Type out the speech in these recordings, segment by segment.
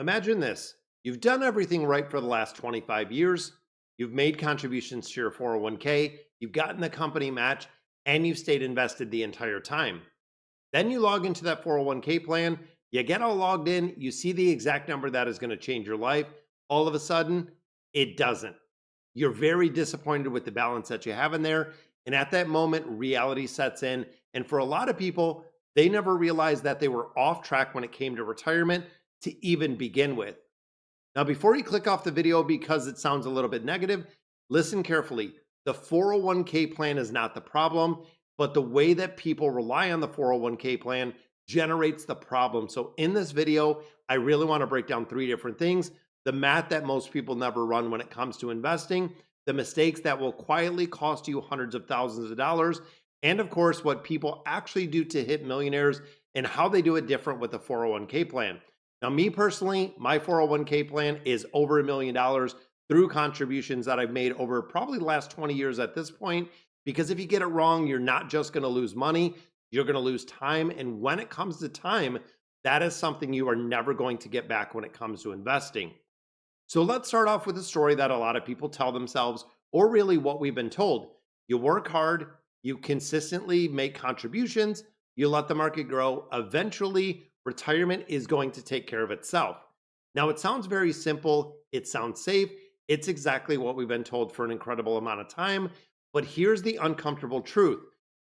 Imagine this. You've done everything right for the last 25 years. You've made contributions to your 401k. You've gotten the company match and you've stayed invested the entire time. Then you log into that 401k plan. You get all logged in. You see the exact number that is going to change your life. All of a sudden, it doesn't. You're very disappointed with the balance that you have in there. And at that moment, reality sets in. And for a lot of people, they never realized that they were off track when it came to retirement to even begin with. Now, before you click off the video because it sounds a little bit negative, listen carefully. The 401k plan is not the problem, but the way that people rely on the 401k plan generates the problem. So in this video, I really want to break down three different things: the math that most people never run when it comes to investing, the mistakes that will quietly cost you hundreds of thousands of dollars, and of course, what people actually do to hit millionaires and how they do it different with the 401k plan. Now, me personally, my 401k plan is over $1 million through contributions that I've made over probably the last 20 years at this point. Because if you get it wrong, you're not just going to lose money, you're going to lose time. And when it comes to time, that is something you are never going to get back when it comes to investing. So let's start off with a story that a lot of people tell themselves, or really what we've been told. You work hard, you consistently make contributions, you let the market grow. Eventually, retirement is going to take care of itself. Now, it sounds very simple, it sounds safe. It's exactly what we've been told for an incredible amount of time. But here's the uncomfortable truth.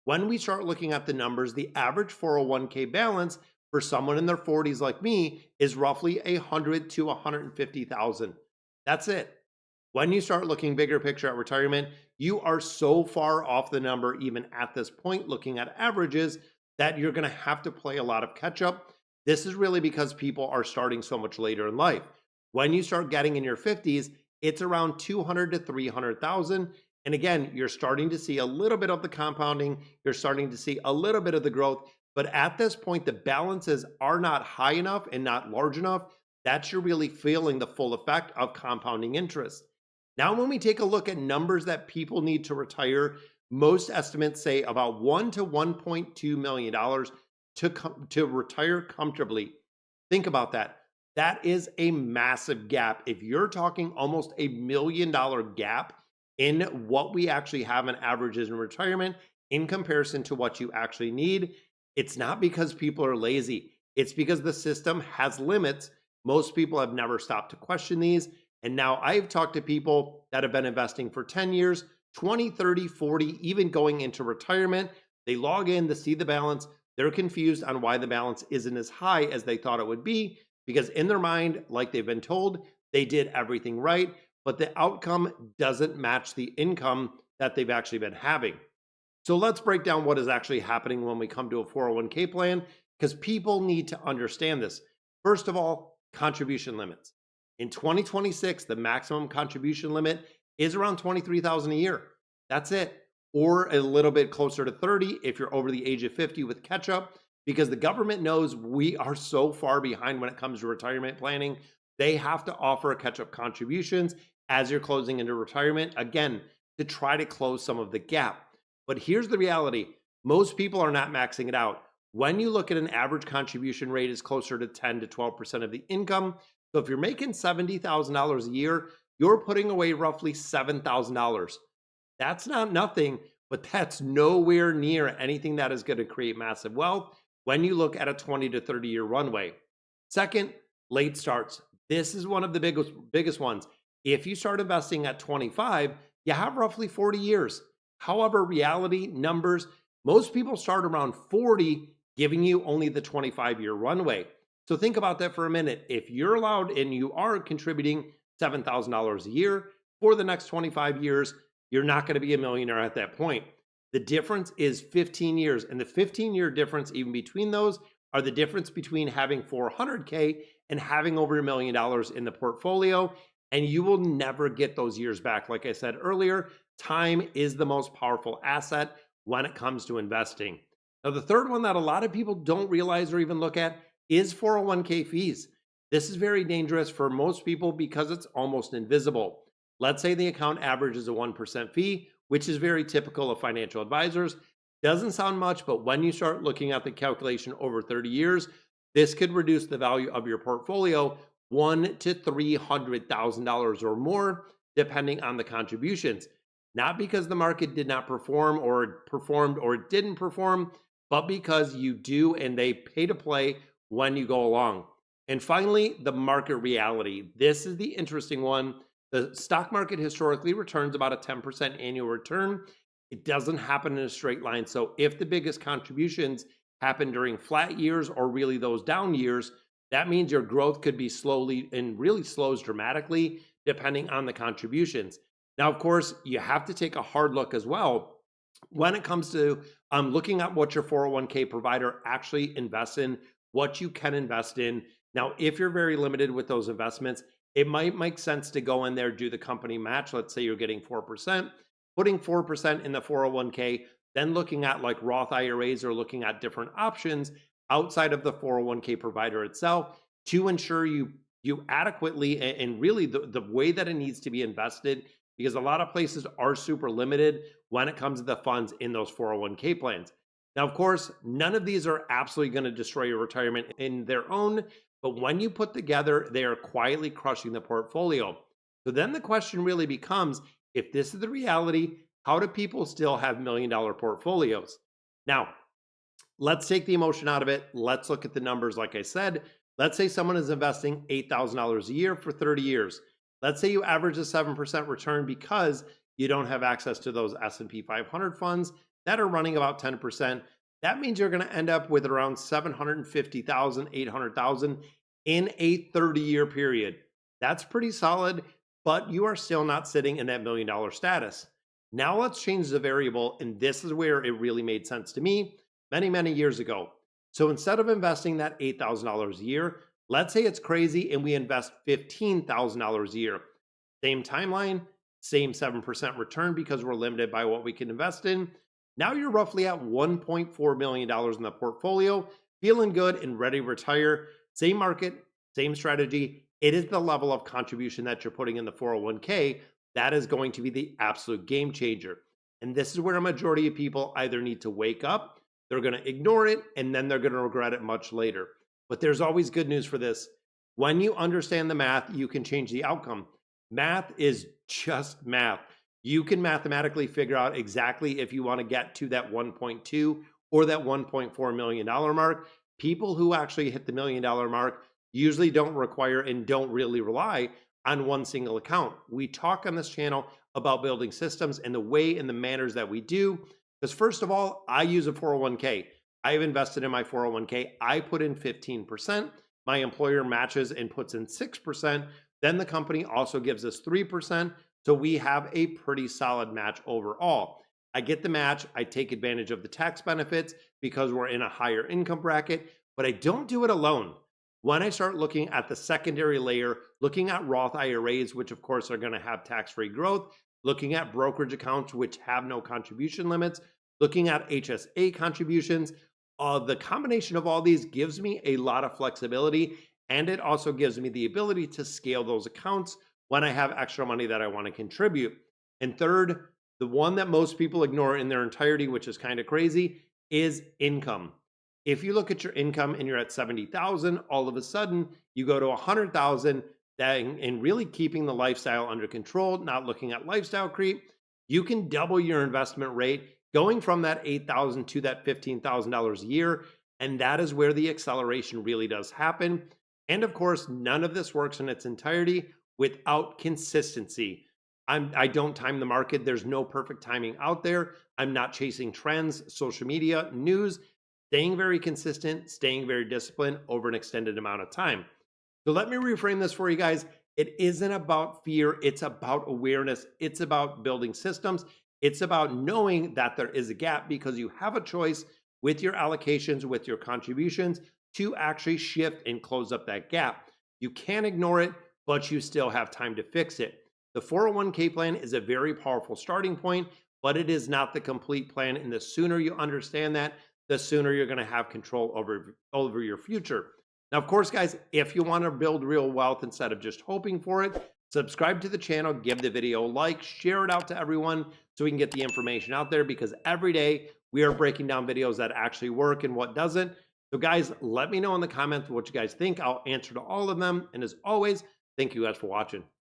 When we start looking at the numbers, the average 401k balance for someone in their 40s like me is roughly 100 to 150,000. That's it. When you start looking bigger picture at retirement, you are so far off the number even at this point looking at averages that you're going to have to play a lot of catch up. This is really because people are starting so much later in life. When you start getting in your 50s, it's around 200 to 300,000. And again, you're starting to see a little bit of the compounding, you're starting to see a little bit of the growth, but at this point, the balances are not high enough and not large enough that you're really feeling the full effect of compounding interest. Now, when we take a look at numbers that people need to retire, most estimates say about $1 to $1.2 million to retire comfortably. Think about that. That is a massive gap. If you're talking almost $1 million gap in what we actually have in averages in retirement in comparison to what you actually need, it's not because people are lazy. It's because the system has limits. Most people have never stopped to question these. And now I've talked to people that have been investing for 10 years, 20, 30, 40, even going into retirement. They log in to see the balance. They're confused on why the balance isn't as high as they thought it would be, because in their mind, like they've been told, they did everything right, but the outcome doesn't match the income that they've actually been having. So let's break down what is actually happening when we come to a 401k plan, because people need to understand this. First of all, contribution limits. In 2026, the maximum contribution limit is around 23,000 a year. That's it. Or a little bit closer to 30 if you're over the age of 50 with catch up, because the government knows we are so far behind when it comes to retirement planning. They have to offer catch up contributions as you're closing into retirement, again, to try to close some of the gap. But here's the reality. Most people are not maxing it out. When you look at an average contribution rate is closer to 10 to 12% of the income. So if you're making $70,000 a year, you're putting away roughly $7,000. That's not nothing, but that's nowhere near anything that is going to create massive wealth when you look at a 20 to 30 year runway. Second, late starts. This is one of the biggest ones. If you start investing at 25, you have roughly 40 years. However, reality numbers, most people start around 40, giving you only the 25-year runway. So think about that for a minute. If you're allowed and you are contributing $7,000 a year for the next 25 years, you're not going to be a millionaire at that point. The difference is 15 years. And the 15-year difference, even between those, are the difference between having 400K and having over $1 million in the portfolio. And you will never get those years back. Like I said earlier, time is the most powerful asset when it comes to investing. Now, the third one that a lot of people don't realize or even look at is 401k fees. This is very dangerous for most people because it's almost invisible. Let's say the account averages a 1% fee, which is very typical of financial advisors. Doesn't sound much, but when you start looking at the calculation over 30 years, this could reduce the value of your portfolio $1 to $300,000 or more, depending on the contributions. Not because the market did not perform or performed or didn't perform, but because you do and they pay to play when you go along. And finally, the market reality. This is the interesting one. The stock market historically returns about a 10% annual return. It doesn't happen in a straight line. So if the biggest contributions happen during flat years or really those down years, that means your growth could be slowly and really slows dramatically depending on the contributions. Now, of course, you have to take a hard look as well when it comes to looking at what your 401k provider actually invests in, what you can invest in. Now, if you're very limited with those investments, it might make sense to go in there, do the company match. Let's say you're getting 4%, putting 4% in the 401k, then looking at like Roth IRAs or looking at different options outside of the 401k provider itself to ensure you adequately and really the way that it needs to be invested, because a lot of places are super limited when it comes to the funds in those 401k plans. Now, of course, none of these are absolutely going to destroy your retirement in their own, but when you put together, they are quietly crushing the portfolio. So then the question really becomes, if this is the reality, how do people still have $1 million portfolios? Now, let's take the emotion out of it. Let's look at the numbers. Like I said, let's say someone is investing $8,000 a year for 30 years. Let's say you average a 7% return because you don't have access to those S&P 500 funds that are running about 10%. That means you're going to end up with around 750,000, 800,000 in a 30-year period. That's pretty solid, but you are still not sitting in that $1 million status. Now let's change the variable, and this is where it really made sense to me many, many years ago. So instead of investing that $8,000 a year, let's say it's crazy and we invest $15,000 a year. Same timeline, same 7% return because we're limited by what we can invest in. Now you're roughly at $1.4 million in the portfolio, feeling good and ready to retire. Same market, same strategy. It is the level of contribution that you're putting in the 401k that is going to be the absolute game changer. And this is where a majority of people either need to wake up, they're going to ignore it, and then they're going to regret it much later. But there's always good news for this. When you understand the math, you can change the outcome. Math is just math. You can mathematically figure out exactly if you want to get to that 1.2 or that $1.4 million mark. People who actually hit the $1 million mark usually don't require and don't really rely on one single account. We talk on this channel about building systems and the way and the manners that we do. Because first of all, I use a 401k. I have invested in my 401k. I put in 15%. My employer matches and puts in 6%. Then the company also gives us 3%. So we have a pretty solid match overall. I get the match. I take advantage of the tax benefits because we're in a higher income bracket, but I don't do it alone. When I start looking at the secondary layer, looking at Roth IRAs, which of course are going to have tax-free growth, looking at brokerage accounts, which have no contribution limits, looking at HSA contributions, the combination of all these gives me a lot of flexibility, and it also gives me the ability to scale those accounts when I have extra money that I want to contribute. And third, the one that most people ignore in their entirety, which is kind of crazy, is income. If you look at your income and you're at 70,000, all of a sudden you go to 100,000, and really keeping the lifestyle under control, not looking at lifestyle creep, you can double your investment rate going from that $8,000 to that $15,000 a year. And that is where the acceleration really does happen. And of course, none of this works in its entirety without consistency. I don't time the market. There's no perfect timing out there. I'm not chasing trends, social media, news, staying very consistent, staying very disciplined over an extended amount of time. So let me reframe this for you guys. It isn't about fear. It's about awareness. It's about building systems. It's about knowing that there is a gap because you have a choice with your allocations, with your contributions to actually shift and close up that gap. You can't ignore it, but you still have time to fix it. The 401k plan is a very powerful starting point, but it is not the complete plan. And the sooner you understand that, the sooner you're going to have control over your future. Now, of course, guys, if you want to build real wealth instead of just hoping for it, subscribe to the channel, give the video a like, share it out to everyone so we can get the information out there, because every day we are breaking down videos that actually work and what doesn't. So, guys, let me know in the comments what you guys think. I'll answer to all of them. And as always, thank you guys for watching.